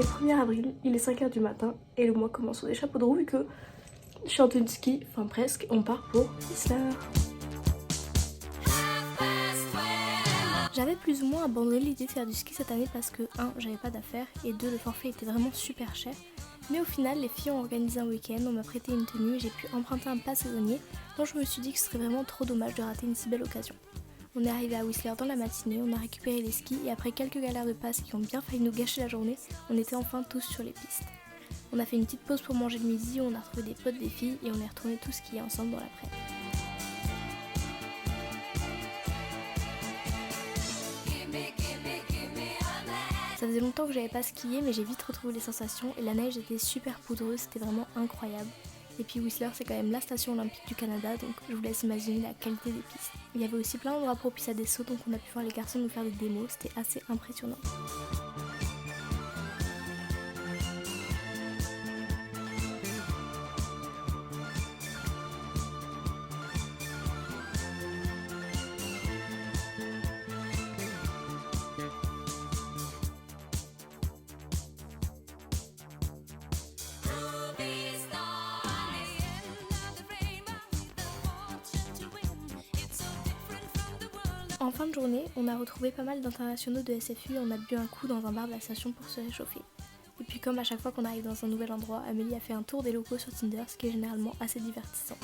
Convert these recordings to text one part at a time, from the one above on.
est 1er avril, il est 5h du matin et le mois commence sur des chapeaux de roue vu que je suis en tenue de ski, enfin presque, on part pour Whistler. J'avais plus ou moins abandonné l'idée de faire du ski cette année parce que 1, j'avais pas d'affaires et 2, le forfait était vraiment super cher. Mais au final, les filles ont organisé un week-end, on m'a prêté une tenue et j'ai pu emprunter un pass saisonnier, donc je me suis dit que ce serait vraiment trop dommage de rater une si belle occasion. On est arrivé à Whistler dans la matinée, on a récupéré les skis et après quelques galères de passe qui ont bien failli nous gâcher la journée, on était enfin tous sur les pistes. On a fait une petite pause pour manger le midi, on a retrouvé des potes des filles et on est retourné tous skier ensemble dans l'après-midi. Ça faisait longtemps que j'avais pas skié mais j'ai vite retrouvé les sensations et la neige était super poudreuse, c'était vraiment incroyable. Et puis Whistler c'est quand même la station olympique du Canada donc je vous laisse imaginer la qualité des pistes. Il y avait aussi plein d'endroits propices à des sauts donc on a pu voir les garçons nous faire des démos, c'était assez impressionnant. En fin de journée, on a retrouvé pas mal d'internationaux de SFU et on a bu un coup dans un bar de la station pour se réchauffer. Et puis comme à chaque fois qu'on arrive dans un nouvel endroit, Amélie a fait un tour des locaux sur Tinder, ce qui est généralement assez divertissant.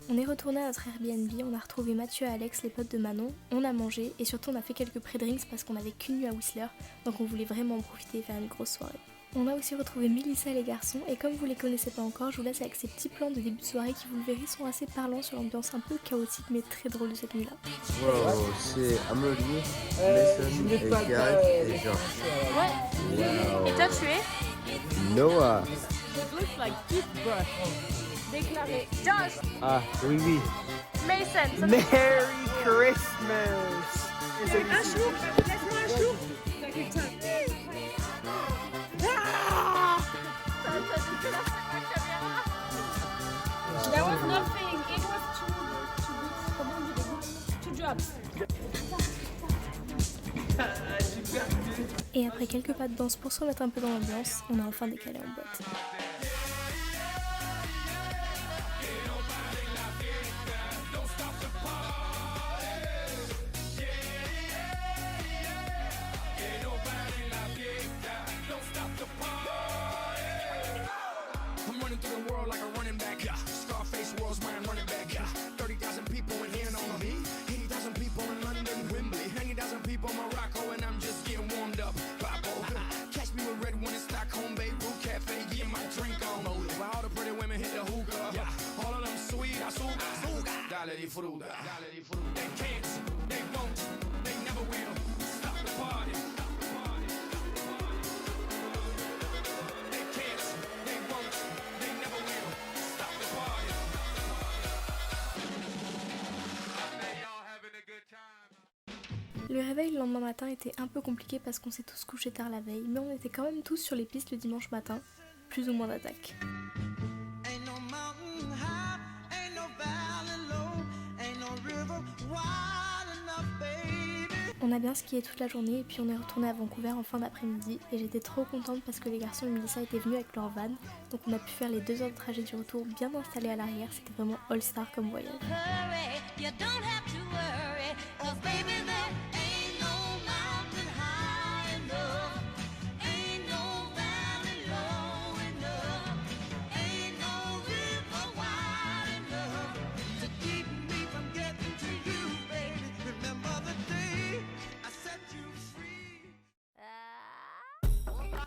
On est retourné à notre Airbnb, on a retrouvé Mathieu et Alex, les potes de Manon, on a mangé et surtout on a fait quelques pré-drinks parce qu'on avait qu'une nuit à Whistler, donc on voulait vraiment en profiter et faire une grosse soirée. On a aussi retrouvé Mélissa et les garçons et comme vous les connaissez pas encore, je vous laisse avec ces petits plans de début de soirée qui vous le verrez sont assez parlants sur l'ambiance un peu chaotique mais très drôle de cette nuit-là. Wow, c'est Amélie, Mason et Gareth et Josh. Ouais. Wow. Et toi tu es Noah. Looks like toothbrush. Déclaré Josh. Ah, oui, oui. Mason. Merry Christmas. Un chou. Laisse-moi un chou. There was nothing. It was two drops. Et après quelques pas de danse pour se remettre un peu dans l'ambiance, on a enfin décalé en boîte. Le réveil le lendemain matin était un peu compliqué parce qu'on s'est tous couchés tard la veille, mais on était quand même tous sur les pistes le dimanche matin, plus ou moins d'attaque. On a bien skié toute la journée et puis on est retourné à Vancouver en fin d'après-midi et j'étais trop contente parce que les garçons et Melissa étaient venus avec leur van, donc on a pu faire les 2 heures de trajet du retour bien installés à l'arrière, c'était vraiment all-star comme voyage.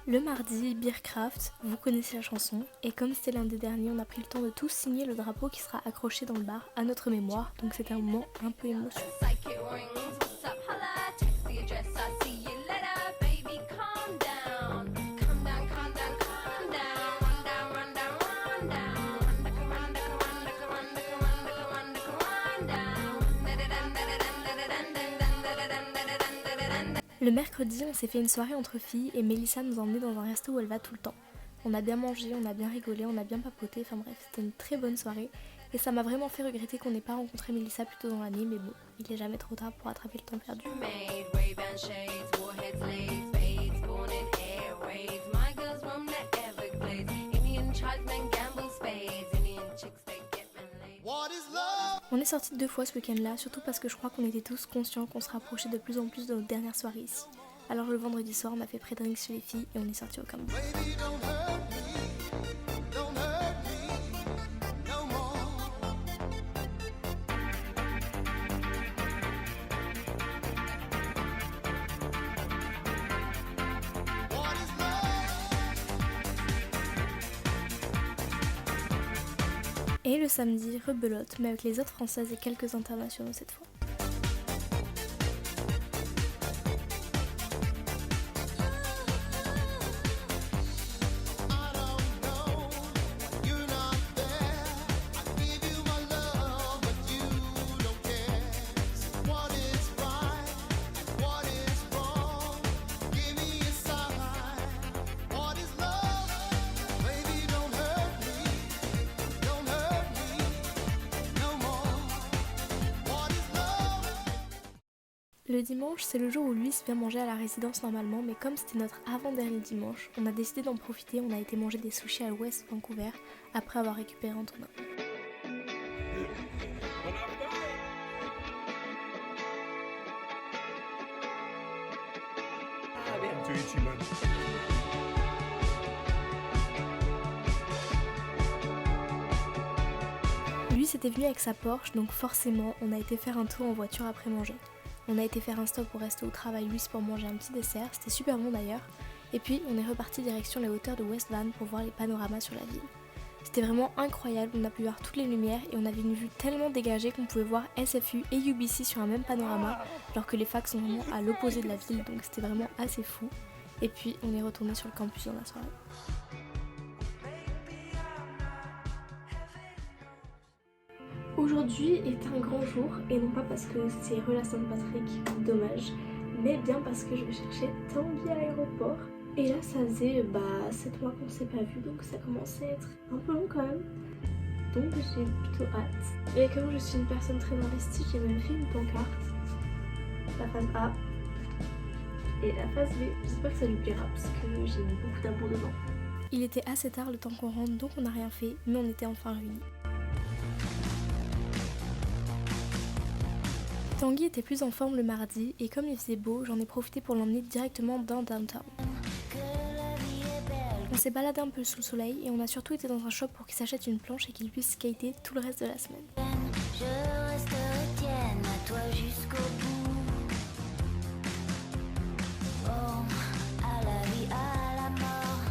Le mardi, Beercraft, vous connaissez la chanson, et comme c'était l'un des derniers, on a pris le temps de tous signer le drapeau qui sera accroché dans le bar à notre mémoire, donc c'était un moment un peu émotionnel. Le mercredi, on s'est fait une soirée entre filles et Mélissa nous a emmenés dans un resto où elle va tout le temps. On a bien mangé, on a bien rigolé, on a bien papoté, enfin bref, c'était une très bonne soirée. Et ça m'a vraiment fait regretter qu'on n'ait pas rencontré Mélissa plus tôt dans l'année, mais bon, il est jamais trop tard pour rattraper le temps perdu. est sorti 2 fois ce week-end-là, surtout parce que je crois qu'on était tous conscients qu'on se rapprochait de plus en plus de notre dernière soirée ici. Alors le vendredi soir, on a fait pré-drinks chez les filles et on est sorti au campus. Et le samedi, rebelote, mais avec les autres françaises et quelques internationaux cette fois. Le dimanche, c'est le jour où Luis vient manger à la résidence normalement, mais comme c'était notre avant-dernier dimanche, on a décidé d'en profiter, on a été manger des sushis à West Vancouver après avoir récupéré Antonin. Luis était venu avec sa Porsche, donc forcément, on a été faire un tour en voiture après manger. On a été faire un stop pour rester au travail Luis pour manger un petit dessert, c'était super bon d'ailleurs. Et puis on est reparti direction les hauteurs de West Van pour voir les panoramas sur la ville. C'était vraiment incroyable, on a pu voir toutes les lumières et on avait une vue tellement dégagée qu'on pouvait voir SFU et UBC sur un même panorama, alors que les facs sont vraiment à l'opposé de la ville, donc c'était vraiment assez fou. Et puis on est retourné sur le campus dans la soirée. Aujourd'hui est un grand jour, et non pas parce que c'est Rela Saint-Patrick, dommage, mais bien parce que je vais chercher Tanguy à l'aéroport. Et là ça faisait 7 mois qu'on s'est pas vu, donc ça commençait à être un peu long quand même. Donc j'ai plutôt hâte. Et comme je suis une personne très investie, j'ai même fait une pancarte. La phase A et la phase B. J'espère que ça lui plaira parce que j'ai mis beaucoup d'amour dedans. Il était assez tard le temps qu'on rentre, donc on n'a rien fait, mais on était enfin réunis. Tanguy était plus en forme le mardi et comme il faisait beau, j'en ai profité pour l'emmener directement dans Downtown. On s'est baladé un peu sous le soleil et on a surtout été dans un shop pour qu'il s'achète une planche et qu'il puisse skater tout le reste de la semaine. Je resterai tienne à toi jusqu'au bout. Oh, à la vie, à la mort,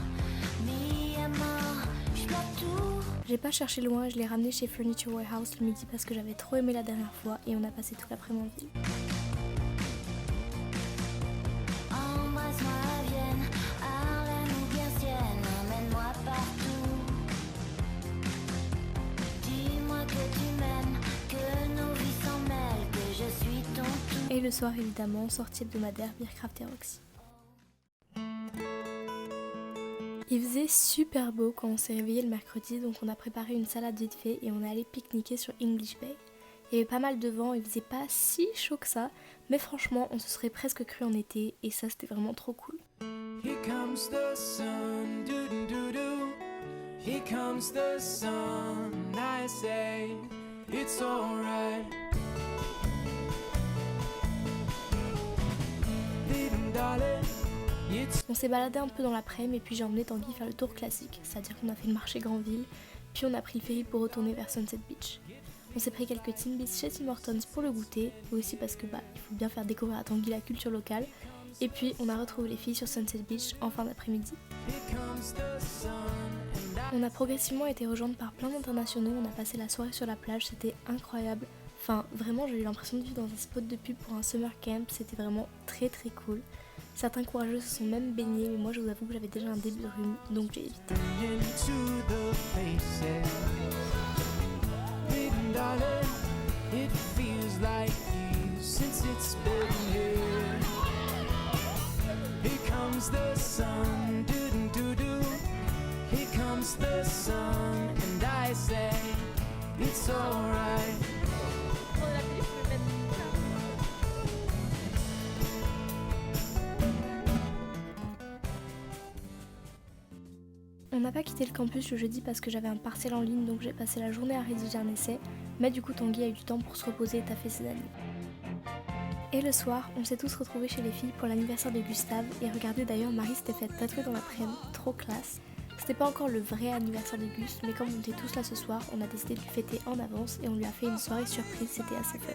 mi à mort, je dois tout. J'ai pas cherché loin, je l'ai ramené chez Furniture Warehouse le midi parce que j'avais trop aimé la dernière fois et on a passé toute l'après-midi en ville. Embrasse-moi à Vienne, Arlène ou bien Sienne, emmène-moi partout. Dis-moi que tu m'aimes, que nos vies s'en mêlent, que je suis ton tout. Et le soir évidemment, sortie hebdomadaire Beercraft et Roxy. Il faisait super beau quand on s'est réveillé le mercredi, donc on a préparé une salade vite fait et on est allé pique-niquer sur English Bay. Il y avait pas mal de vent, il faisait pas si chaud que ça, mais franchement on se serait presque cru en été et ça c'était vraiment trop cool. Here comes the sun, doo-doo-doo-doo. Here comes the sun, I say it's alright. Little darling. On s'est baladé un peu dans l'après-midi et puis j'ai emmené Tanguy faire le tour classique, c'est-à-dire qu'on a fait le marché Granville, puis on a pris le ferry pour retourner vers Sunset Beach. On s'est pris quelques Timbits chez Tim Hortons pour le goûter, et aussi parce que il faut bien faire découvrir à Tanguy la culture locale, et puis on a retrouvé les filles sur Sunset Beach en fin d'après-midi. On a progressivement été rejointes par plein d'internationaux, on a passé la soirée sur la plage, c'était incroyable. Enfin vraiment j'ai eu l'impression de vivre dans un spot de pub pour un summer camp, c'était vraiment très très cool. Certains courageux se sont même baignés, mais moi je vous avoue que j'avais déjà un début de rhume, donc j'ai évité. On n'a pas quitté le campus le jeudi parce que j'avais un partiel en ligne, donc j'ai passé la journée à rédiger un essai, mais du coup Tanguy a eu du temps pour se reposer et taffer ses années. Et le soir, on s'est tous retrouvés chez les filles pour l'anniversaire de Gustave, et regardez d'ailleurs, Marie s'était faite tatouer dans l'après-midi, trop classe. C'était pas encore le vrai anniversaire de Gus, mais comme on était tous là ce soir, on a décidé de lui fêter en avance et on lui a fait une soirée surprise, c'était assez fun.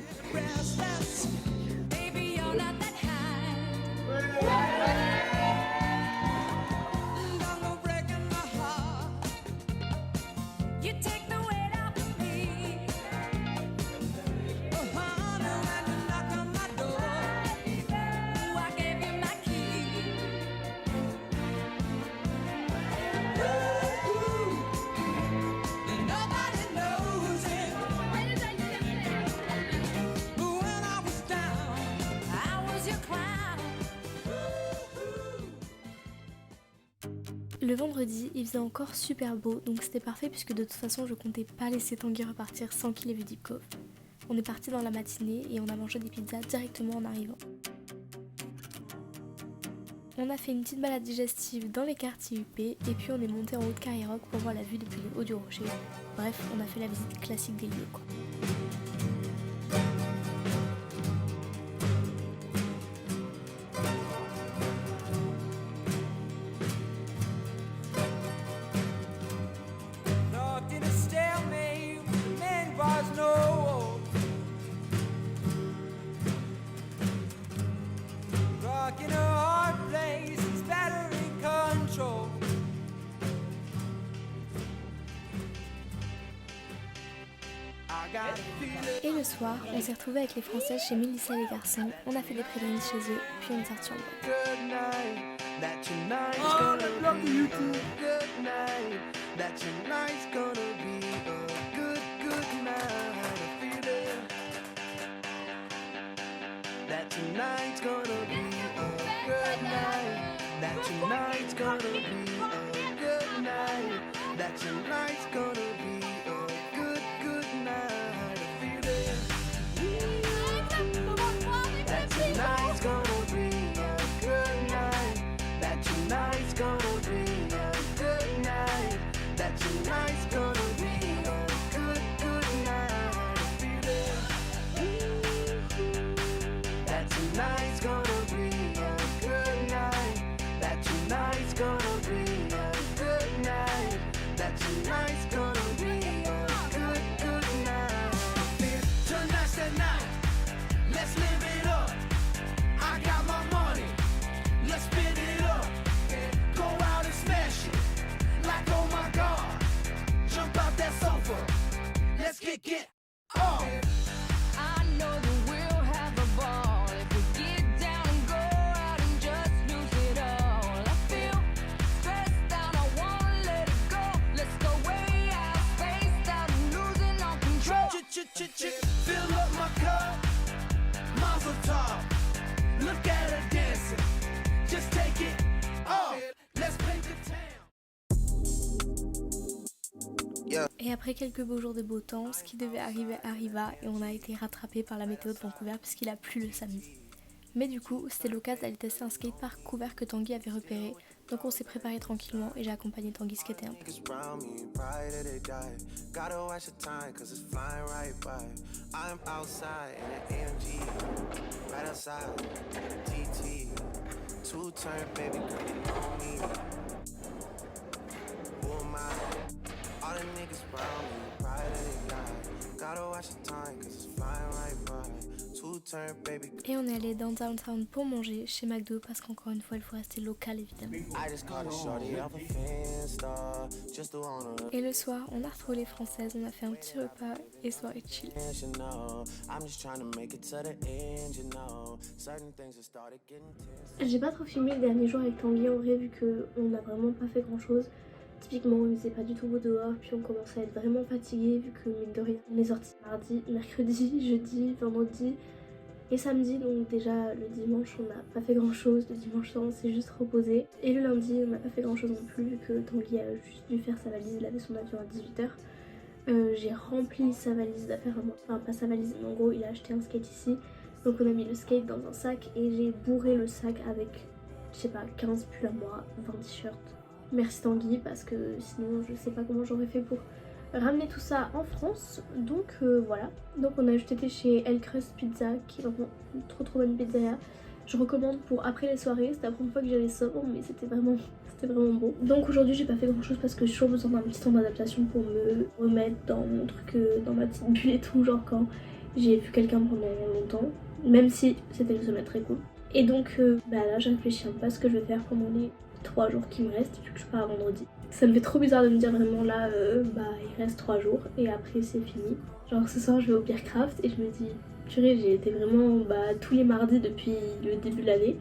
Le vendredi, il faisait encore super beau, donc c'était parfait puisque de toute façon je comptais pas laisser Tanguy repartir sans qu'il ait vu Deep Cove. On est parti dans la matinée et on a mangé des pizzas directement en arrivant. On a fait une petite balade digestive dans les quartiers UP et puis on est monté en haut de Carriroc pour voir la vue depuis le haut du rocher. Bref, on a fait la visite classique des lieux quoi. Et le soir, on s'est retrouvés avec les Françaises chez Mélissa et les garçons, on a fait des pré-drinks chez eux, puis on est sortis en boîte. Et après quelques beaux jours de beau temps, ce qui devait arriver arriva et on a été rattrapé par la météo de Vancouver puisqu'il a plu le samedi. Mais du coup, c'était l'occasion d'aller tester un skatepark couvert que Tanguy avait repéré, donc on s'est préparé tranquillement et j'ai accompagné Tanguy skater un peu. Et on est allé dans Downtown pour manger chez McDo parce qu'encore une fois il faut rester local évidemment. Et le soir on a retrouvé les Françaises, on a fait un petit repas et soirée chill. J'ai pas trop filmé le dernier jour avec Tanguy en vrai vu qu'on n'a vraiment pas fait grand chose. Typiquement il faisait pas du tout beau dehors, puis on commençait à être vraiment fatigué vu que mine de rien on est sorti mardi, mercredi, jeudi, vendredi et samedi, donc déjà le dimanche on n'a pas fait grand chose, le dimanche soir on s'est juste reposé et le lundi on n'a pas fait grand chose non plus vu que Tanguy a juste dû faire sa valise, il avait son avion à 18h. J'ai rempli sa valise d'affaires à moi, enfin pas sa valise mais en gros il a acheté un skate ici, donc on a mis le skate dans un sac et j'ai bourré le sac avec je sais pas 15 pulls à moi, 20 t-shirts. Merci Tanguy parce que sinon je sais pas comment j'aurais fait pour ramener tout ça en France. Donc voilà. Donc on a juste été chez El Crust Pizza qui est vraiment une trop bonne pizzeria. Je recommande pour après les soirées. C'était la première fois que j'allais sobre mais c'était vraiment bon. Donc aujourd'hui j'ai pas fait grand chose parce que j'ai toujours besoin d'un petit temps d'adaptation pour me remettre dans mon truc, dans ma petite bulle et tout, genre quand j'ai vu quelqu'un pendant longtemps, même si c'était une semaine très cool. Et donc là je réfléchis un peu à ce que je vais faire pendant les 3 jours qui me restent vu que je pars à vendredi. Ça me fait trop bizarre de me dire vraiment là il reste 3 jours et après c'est fini. Genre ce soir je vais au Beercraft et je me dis purée, j'ai été vraiment tous les mardis depuis le début de l'année.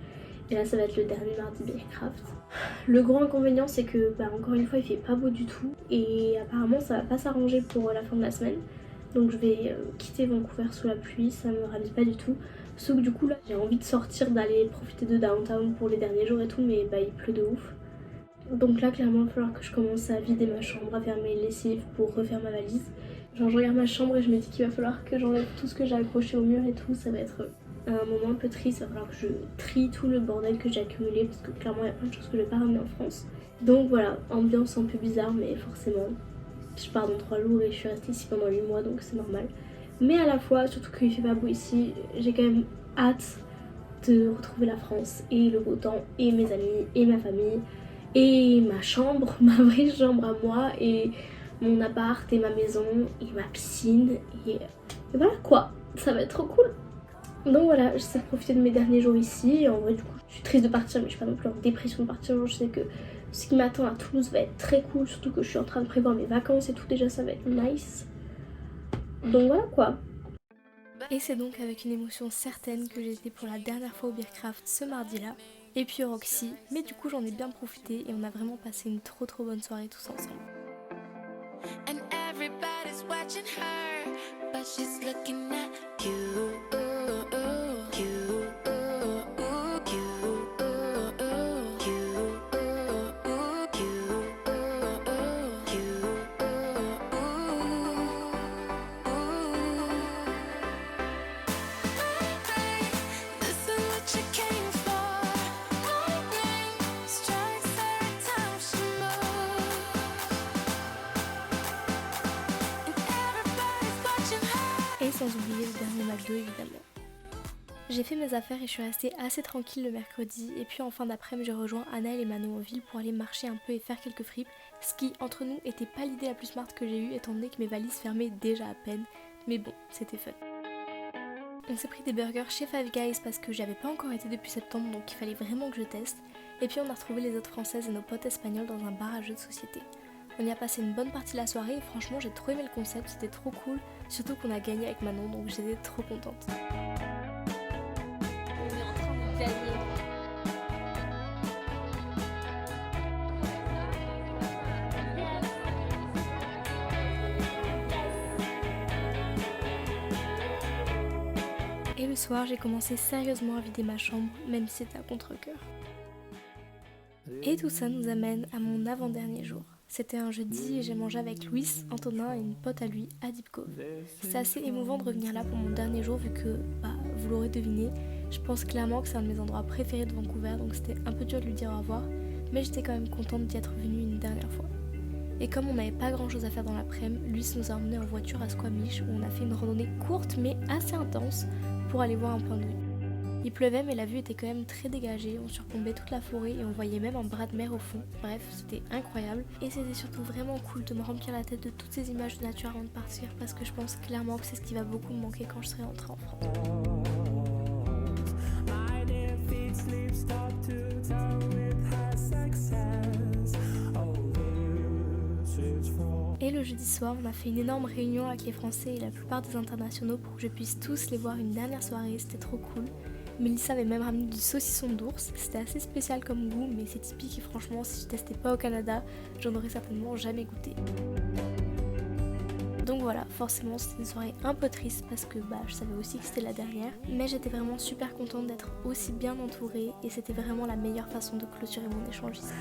Et là ça va être le dernier mardi Beercraft. Le gros inconvénient c'est que encore une fois il fait pas beau du tout et apparemment ça va pas s'arranger pour la fin de la semaine. Donc je vais quitter Vancouver sous la pluie, ça me ravit pas du tout. Sauf que du coup là j'ai envie de sortir, d'aller profiter de downtown pour les derniers jours et tout, mais il pleut de ouf. Donc là clairement il va falloir que je commence à vider ma chambre, à faire mes lessives pour refaire ma valise. Genre je regarde ma chambre et je me dis qu'il va falloir que j'enlève tout ce que j'ai accroché au mur et tout, ça va être un moment un peu triste, il va falloir que je trie tout le bordel que j'ai accumulé parce que clairement il y a plein de choses que je vais pas ramener en France. Donc voilà, ambiance un peu bizarre mais forcément je pars dans 3 jours et je suis restée ici pendant 8 mois donc c'est normal. Mais à la fois, surtout qu'il fait pas beau ici, j'ai quand même hâte de retrouver la France et le beau temps et mes amis et ma famille et ma chambre, ma vraie chambre à moi et mon appart et ma maison et ma piscine et voilà quoi, ça va être trop cool. Donc voilà, j'essaie de profiter de mes derniers jours ici et en vrai du coup je suis triste de partir mais je suis pas non plus en dépression de partir, genre je sais que ce qui m'attend à Toulouse va être très cool, surtout que je suis en train de prévoir mes vacances et tout, déjà ça va être nice. Donc voilà quoi. Et c'est donc avec une émotion certaine que j'ai été pour la dernière fois au Beercraft ce mardi-là. Et puis au Roxy, mais du coup j'en ai bien profité et on a vraiment passé une trop bonne soirée tous ensemble. And everybody's watching her, but she's looking at you. Et sans oublier le dernier McDo évidemment. J'ai fait mes affaires et je suis restée assez tranquille le mercredi et puis en fin d'après-midi j'ai rejoint Anaël et Manon en ville pour aller marcher un peu et faire quelques fripes, ce qui entre nous était pas l'idée la plus smart que j'ai eue étant donné que mes valises fermaient déjà à peine, mais bon c'était fun. On s'est pris des burgers chez Five Guys parce que j'avais pas encore été depuis septembre donc il fallait vraiment que je teste, et puis on a retrouvé les autres françaises et nos potes espagnols dans un bar à jeux de société. On y a passé une bonne partie de la soirée et franchement j'ai trop aimé le concept, c'était trop cool, surtout qu'on a gagné avec Manon donc j'étais trop contente. On est en train de gagner. Et le soir j'ai commencé sérieusement à vider ma chambre, même si c'était à contre-cœur. Et tout ça nous amène à mon avant-dernier jour. C'était un jeudi et j'ai mangé avec Louis, Antonin et une pote à lui à Deep Cove. C'est assez émouvant de revenir là pour mon dernier jour vu que, vous l'aurez deviné, je pense clairement que c'est un de mes endroits préférés de Vancouver donc c'était un peu dur de lui dire au revoir, mais j'étais quand même contente d'y être venue une dernière fois. Et comme on n'avait pas grand chose à faire dans l'après-midi, Louis nous a emmenés en voiture à Squamish où on a fait une randonnée courte mais assez intense pour aller voir un point de vue. Il pleuvait mais la vue était quand même très dégagée, on surplombait toute la forêt et on voyait même un bras de mer au fond. Bref, c'était incroyable et c'était surtout vraiment cool de me remplir la tête de toutes ces images de nature avant de partir parce que je pense clairement que c'est ce qui va beaucoup me manquer quand je serai rentrée en France. Et le jeudi soir, on a fait une énorme réunion avec les Français et la plupart des internationaux pour que je puisse tous les voir une dernière soirée, c'était trop cool. Mélissa avait même ramené du saucisson d'ours, c'était assez spécial comme goût mais c'est typique et franchement si je testais pas au Canada, j'en aurais certainement jamais goûté. Donc voilà, forcément c'était une soirée un peu triste parce que je savais aussi que c'était la dernière, mais j'étais vraiment super contente d'être aussi bien entourée et c'était vraiment la meilleure façon de clôturer mon échange ici.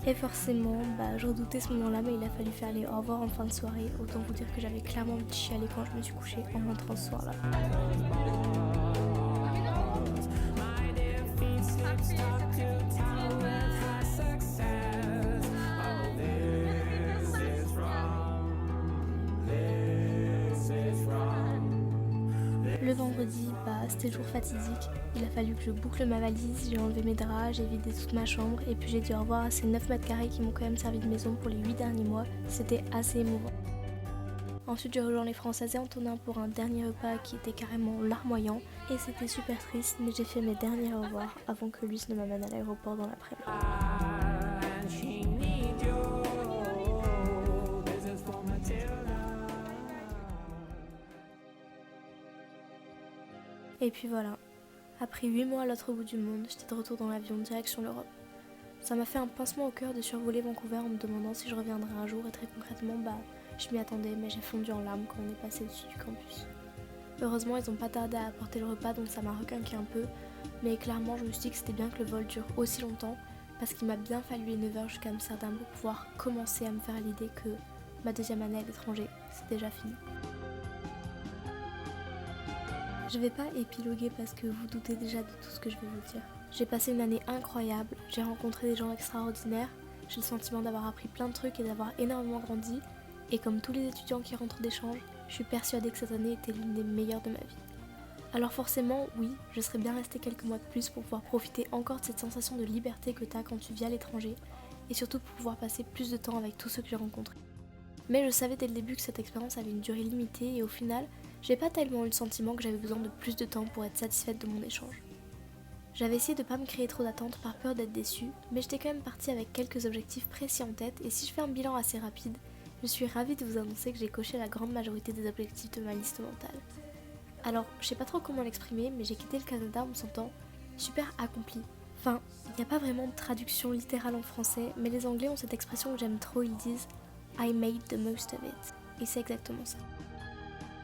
Et forcément, je redoutais ce moment-là, mais il a fallu faire les au revoir en fin de soirée. Autant vous dire que j'avais clairement envie de chialer quand je me suis couchée en rentrant ce soir-là. Le vendredi, c'était le jour fatidique. Il a fallu que je boucle ma valise, j'ai enlevé mes draps, j'ai vidé toute ma chambre et puis j'ai dit au revoir à ces 9 mètres carrés qui m'ont quand même servi de maison pour les 8 derniers mois. C'était assez émouvant. Ensuite, j'ai rejoint les Françaises et Antonin pour un dernier repas qui était carrément larmoyant et c'était super triste, mais j'ai fait mes derniers au revoir avant que Luce ne m'amène à l'aéroport dans l'après-midi. Et puis voilà, après 8 mois à l'autre bout du monde, j'étais de retour dans l'avion direction l'Europe. Ça m'a fait un pincement au cœur de survoler Vancouver en me demandant si je reviendrais un jour et très concrètement, je m'y attendais mais j'ai fondu en larmes quand on est passé au-dessus du campus. Heureusement, ils n'ont pas tardé à apporter le repas donc ça m'a requinqué un peu, mais clairement je me suis dit que c'était bien que le vol dure aussi longtemps parce qu'il m'a bien fallu les 9 heures jusqu'à Amsterdam pour pouvoir commencer à me faire l'idée que ma deuxième année à l'étranger, c'est déjà fini. Je vais pas épiloguer parce que vous doutez déjà de tout ce que je vais vous dire. J'ai passé une année incroyable, j'ai rencontré des gens extraordinaires, j'ai le sentiment d'avoir appris plein de trucs et d'avoir énormément grandi. Et comme tous les étudiants qui rentrent d'échange, je suis persuadée que cette année était l'une des meilleures de ma vie. Alors forcément, oui, je serais bien restée quelques mois de plus pour pouvoir profiter encore de cette sensation de liberté que t'as quand tu vis à l'étranger et surtout pour pouvoir passer plus de temps avec tous ceux que j'ai rencontrés. Mais je savais dès le début que cette expérience avait une durée limitée et au final, j'ai pas tellement eu le sentiment que j'avais besoin de plus de temps pour être satisfaite de mon échange. J'avais essayé de pas me créer trop d'attentes par peur d'être déçue, mais j'étais quand même partie avec quelques objectifs précis en tête et si je fais un bilan assez rapide, je suis ravie de vous annoncer que j'ai coché la grande majorité des objectifs de ma liste mentale. Alors, je sais pas trop comment l'exprimer, mais j'ai quitté le Canada en me sentant super accomplie. Enfin, il n'y a pas vraiment de traduction littérale en français, mais les Anglais ont cette expression que j'aime trop, ils disent « I made the most of it ». Et c'est exactement ça.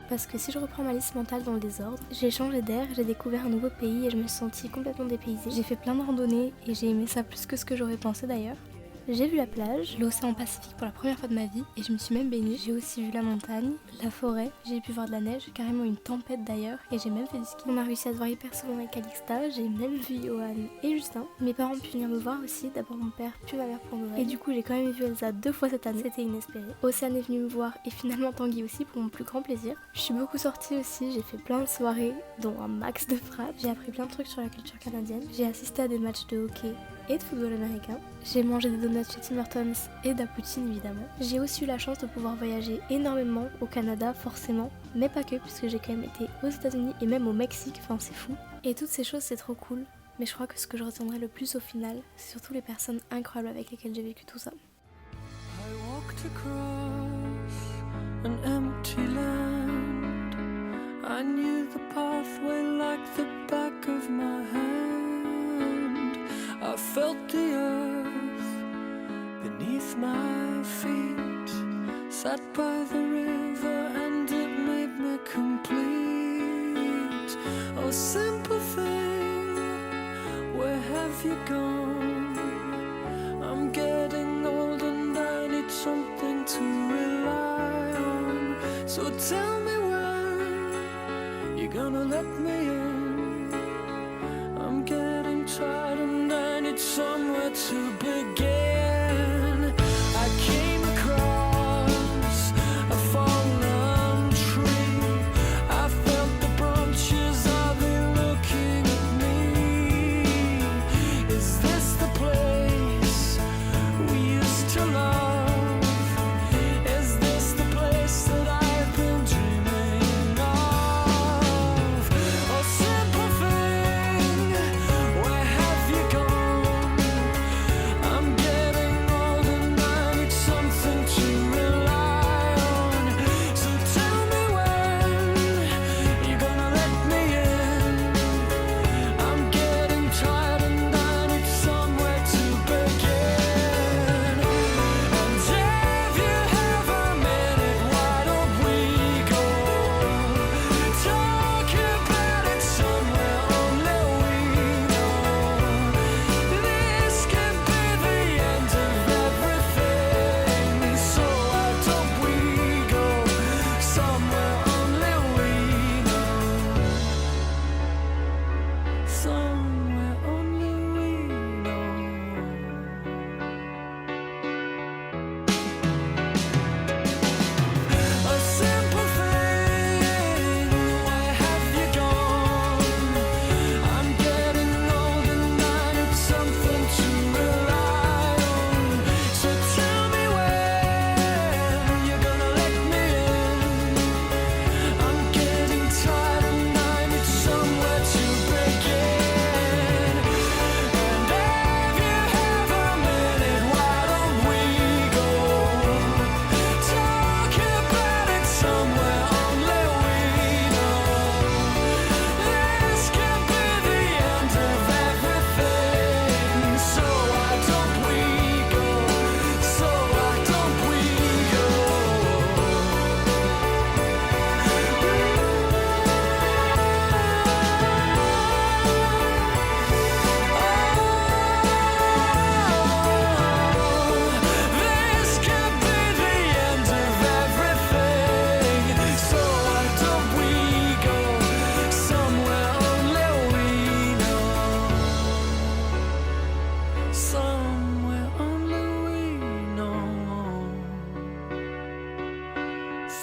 Parce que si je reprends ma liste mentale dans le désordre, j'ai changé d'air, j'ai découvert un nouveau pays et je me suis sentie complètement dépaysée. J'ai fait plein de randonnées et j'ai aimé ça plus que ce que j'aurais pensé d'ailleurs. J'ai vu la plage, l'océan Pacifique pour la première fois de ma vie et je me suis même baignée. J'ai aussi vu la montagne, la forêt, j'ai pu voir de la neige, carrément une tempête d'ailleurs et j'ai même fait du ski. On a réussi à se voir hyper souvent avec Calixta, j'ai même vu Johan et Justin. Mes parents ont pu venir me voir aussi, d'abord mon père puis ma mère pour Noël. Et du coup j'ai quand même vu Elsa 2 fois cette année, c'était inespéré. Océane est venue me voir et finalement Tanguy aussi pour mon plus grand plaisir. Je suis beaucoup sortie aussi, j'ai fait plein de soirées dont un max de frappes. J'ai appris plein de trucs sur la culture canadienne. J'ai assisté à des matchs de hockey et de football américain. J'ai mangé des donuts chez Tim Hortons et de la poutine évidemment. J'ai aussi eu la chance de pouvoir voyager énormément au Canada forcément, mais pas que puisque j'ai quand même été aux États-Unis et même au Mexique, enfin c'est fou. Et toutes ces choses c'est trop cool, mais je crois que ce que je retiendrai le plus au final, c'est surtout les personnes incroyables avec lesquelles j'ai vécu tout ça. I walked across an empty land. I knew the pathway like the back of my hand. I felt the earth beneath my feet. Sat by the river and it made me complete. Oh, simple thing, where have you gone? I'm getting old and I need something to rely on. So tell me when you're gonna let me in. I'm getting tired and I need somewhere to begin. I came across a fallen tree. I felt the branches of it looking at me. Is this the place we used to love? Is this the place that I've been dreaming of? Oh, simple thing, where have you gone? I'm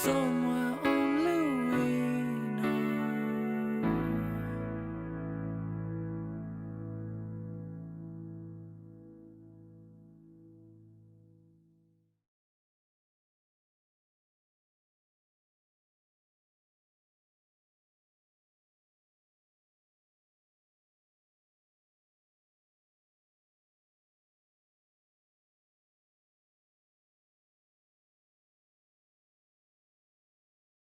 someone